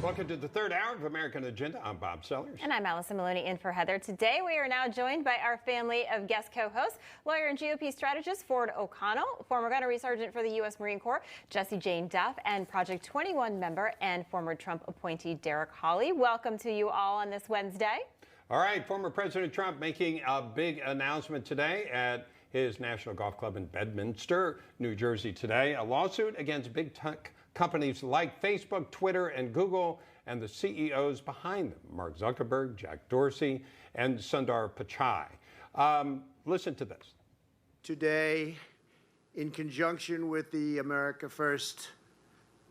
Welcome to the third hour of American Agenda. I'm Bob Sellers. And I'm Allison Maloney in for Heather. Today we are now joined by our family of guest co-hosts, lawyer and GOP strategist Ford O'Connell, former gunnery sergeant for the U.S. Marine Corps, Jesse Jane Duff, and Project 21 member and former Trump appointee Derrick Hollie. Welcome to you all on this Wednesday. All right, former President Trump making a big announcement today at his National Golf Club in Bedminster, New Jersey today. A lawsuit against big tech companies like Facebook, Twitter, and Google, and the CEOs behind them, Mark Zuckerberg, Jack Dorsey, and Sundar Pichai. Listen to this. Today, in conjunction with the America First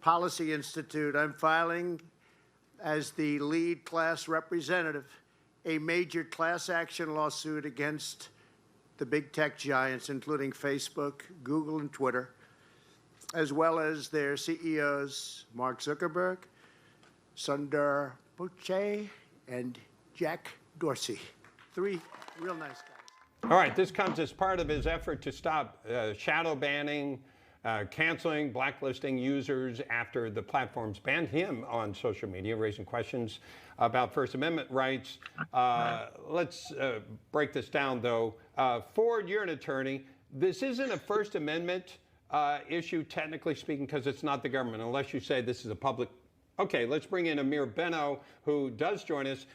Policy Institute, I'm filing as the lead class representative a major class action lawsuit against the big tech giants, including Facebook, Google, and Twitter, as well as their CEOs, Mark Zuckerberg, Sundar Pichai, and Jack Dorsey. Three real nice guys. All right, this comes as part of his effort to stop shadow banning, canceling, blacklisting users after the platforms banned him on social media, raising questions about First Amendment rights. Let's break this down, though. Ford, you're an attorney. This isn't a First Amendment issue, technically speaking, because it's not the government, unless you say this is a public. Okay, let's bring in Amir Benno, who does join us.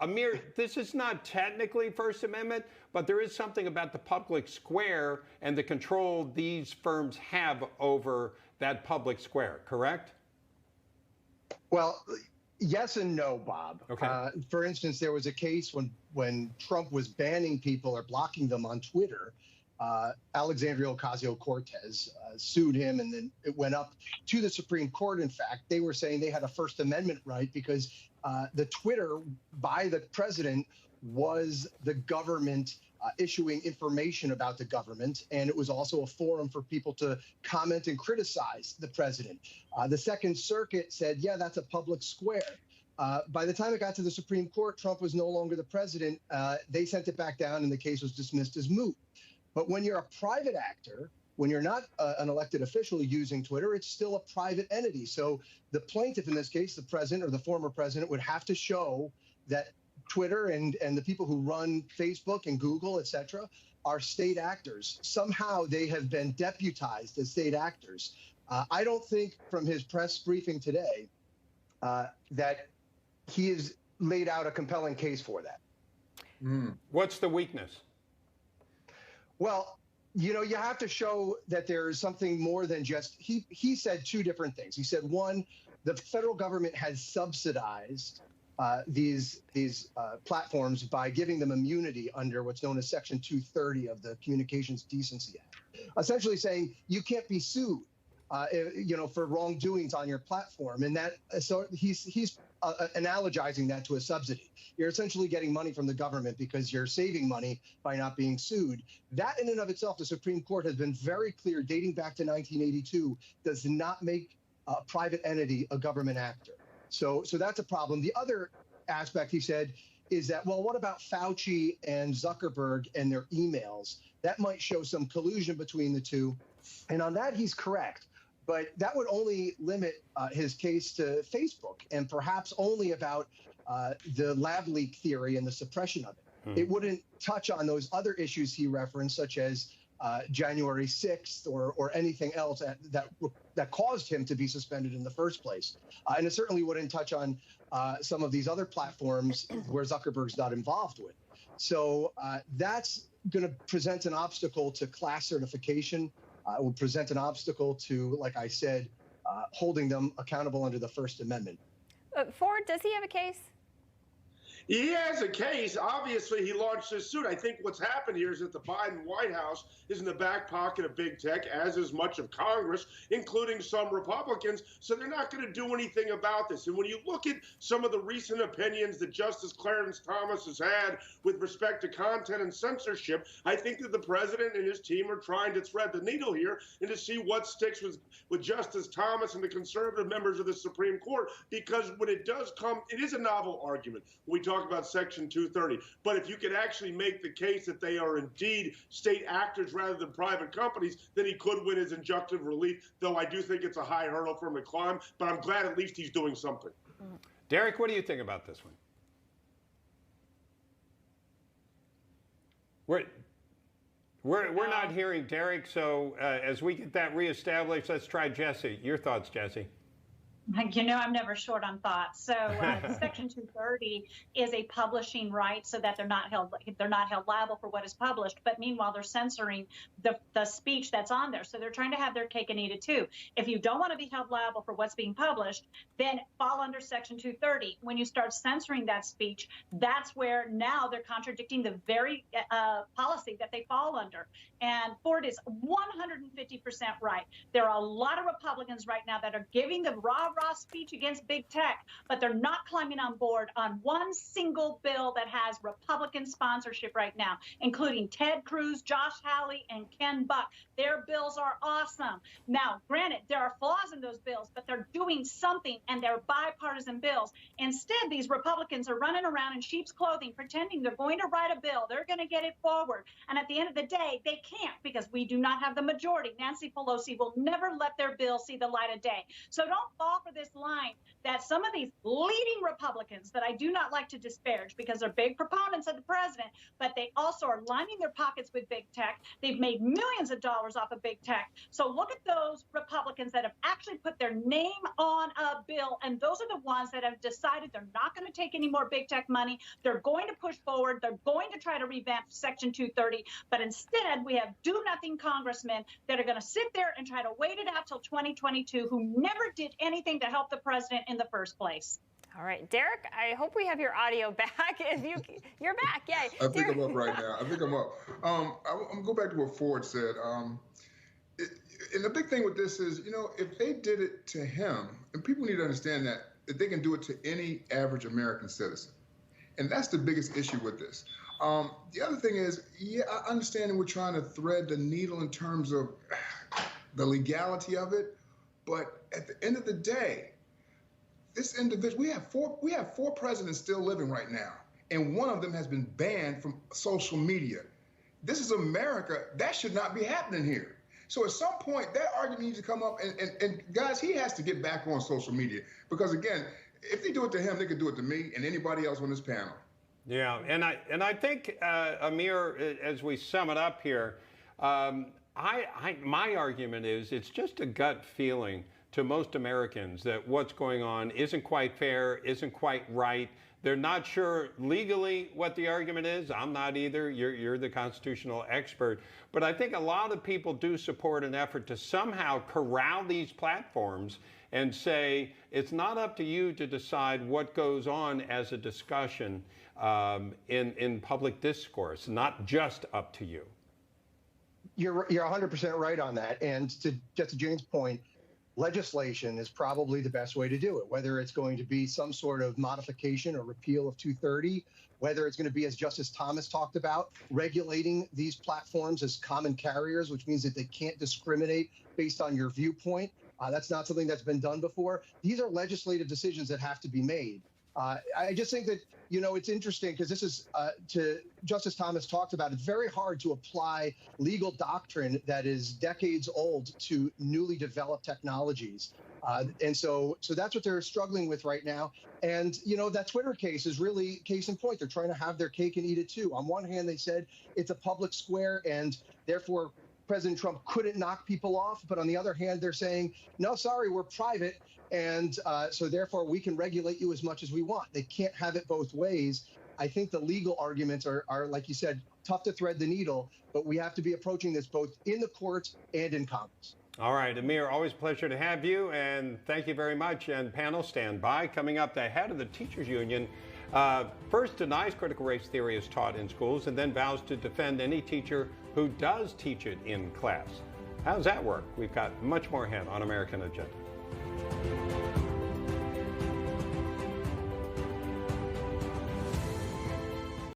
Amir, this is not technically First Amendment, but there is something about the public square and the control these firms have over that public square, correct? Well, yes and no, Bob. Okay. For instance, there was a case when Trump was banning people or blocking them on Twitter. Alexandria Ocasio-Cortez sued him, and then it went up to the Supreme Court. In fact, they were saying they had a First Amendment right because the Twitter by the president was the government issuing information about the government, and it was also a forum for people to comment and criticize the president. The Second Circuit said, yeah, that's a public square. By the time it got to the Supreme Court, Trump was no longer the president. They sent it back down, and the case was dismissed as moot. But when you're a private actor, when you're not an elected official using Twitter, it's still a private entity. So the plaintiff in this case, the president or the former president, would have to show that Twitter and the people who run Facebook and Google, et cetera, are state actors. Somehow they have been deputized as state actors. I don't think from his press briefing today that he has laid out a compelling case for that. What's the weakness? Well, you know, you have to show that there is something more than just, he said two different things. He said, one, the federal government has subsidized these platforms by giving them immunity under what's known as Section 230 of the Communications Decency Act, essentially saying you can't be sued, you know, for wrongdoings on your platform. And that, so he's analogizing that to a subsidy. You're essentially getting money from the government because you're saving money by not being sued. That in and of itself, the Supreme Court has been very clear, dating back to 1982, does not make a private entity a government actor. So that's a problem. The other aspect, he said, is that, well, what about Fauci and Zuckerberg and their emails? That might show some collusion between the two. And on that, he's correct. But that would only limit his case to Facebook and perhaps only about the lab leak theory and the suppression of it. It wouldn't touch on those other issues he referenced, such as January 6th or anything else that caused him to be suspended in the first place. And it certainly wouldn't touch on some of these other platforms where Zuckerberg's not involved with. So that's going to present an obstacle to class certification. It would present an obstacle to, like I said, holding them accountable under the First Amendment. Ford, does he have a case? He has a case. Obviously, he launched this suit. I think what's happened here is that the Biden White House is in the back pocket of big tech, as is much of Congress, including some Republicans. So they're not going to do anything about this. And when you look at some of the recent opinions that Justice Clarence Thomas has had with respect to content and censorship, I think that the president and his team are trying to thread the needle here and to see what sticks with Justice Thomas and the conservative members of the Supreme Court. Because when it does come, it is a novel argument. We talk talk about Section 230. But if you could actually make the case that they are indeed state actors rather than private companies, then he could win his injunctive relief, though I do think it's a high hurdle for him to climb. But I'm glad at least he's doing something. Derrick, what do you think about this one? We're not hearing Derrick, so as we get that reestablished, let's try Jesse. Your thoughts, Jesse? You know, I'm never short on thoughts. So Section 230 is a publishing right, so that they're not held liable for what is published. But meanwhile, they're censoring the speech that's on there. So they're trying to have their cake and eat it too. If you don't want to be held liable for what's being published, then fall under Section 230. When you start censoring that speech, that's where now they're contradicting the very policy that they fall under. And Ford is 150% right. There are a lot of Republicans right now that are giving the raw speech against big tech, but they're not climbing on board on one single bill that has Republican sponsorship right now, including Ted Cruz, Josh Hawley, and Ken Buck. Their bills are awesome. Now, granted, there are flaws in those bills, but they're doing something, and they're bipartisan bills. Instead, these Republicans are running around in sheep's clothing, pretending they're going to write a bill, they're going to get it forward, and at the end of the day, they can't because we do not have the majority. Nancy Pelosi will never let their bill see the light of day. So don't fall for this line that some of these leading Republicans that I do not like to disparage because they're big proponents of the president, but they also are lining their pockets with big tech. They've made millions of dollars off of big tech. So look at those Republicans that have actually put their name on a bill, and those are the ones that have decided they're not going to take any more big tech money. They're going to push forward. They're going to try to revamp Section 230, but instead we have do-nothing congressmen that are going to sit there and try to wait it out till 2022, who never did anything to help the president in the first place. All right, Derrick, I hope we have your audio back. If you're back, yay. I think I'm up right now. I think I'm up. I'm going to go back to what Ford said. And the big thing with this is, you know, if they did it to him, and people need to understand that they can do it to any average American citizen. And that's the biggest issue with this. The other thing is, yeah, I understand that we're trying to thread the needle in terms of the legality of it, but at the end of the day, this individual, we have four presidents still living right now, and one of them has been banned from social media. This is America. That should not be happening here. So at some point, that argument needs to come up, and guys, he has to get back on social media, because again, if they do it to him, they could do it to me and anybody else on this panel. Yeah, and I think, Amir, as we sum it up here, my argument is it's just a gut feeling to most Americans that what's going on isn't quite fair, isn't quite right. They're not sure legally what the argument is. I'm not either. You're the constitutional expert. But I think a lot of people do support an effort to somehow corral these platforms and say it's not up to you to decide what goes on as a discussion in public discourse, not just up to you. You're 100% right on that. And to get to Jane's point, legislation is probably the best way to do it, whether it's going to be some sort of modification or repeal of 230, whether it's going to be, as Justice Thomas talked about, regulating these platforms as common carriers, which means that they can't discriminate based on your viewpoint. That's not something that's been done before. These are legislative decisions that have to be made. I just think that, you know, it's interesting because this is, to Justice Thomas talked about, it's very hard to apply legal doctrine that is decades old to newly developed technologies. And so that's what they're struggling with right now. And, you know, that Twitter case is really case in point. They're trying to have their cake and eat it too. On one hand, they said it's a public square and therefore President Trump couldn't knock people off. But on the other hand, they're saying, no, sorry, we're private. And so therefore, we can regulate you as much as we want. They can't have it both ways. I think the legal arguments are, like you said, tough to thread the needle, but we have to be approaching this both in the courts and in Congress. All right, Amir, always a pleasure to have you, and thank you very much. And panel, stand by. Coming up, the head of the teachers union first denies critical race theory is taught in schools and then vows to defend any teacher who does teach it in class. How does that work? We've got much more ahead on American Agenda.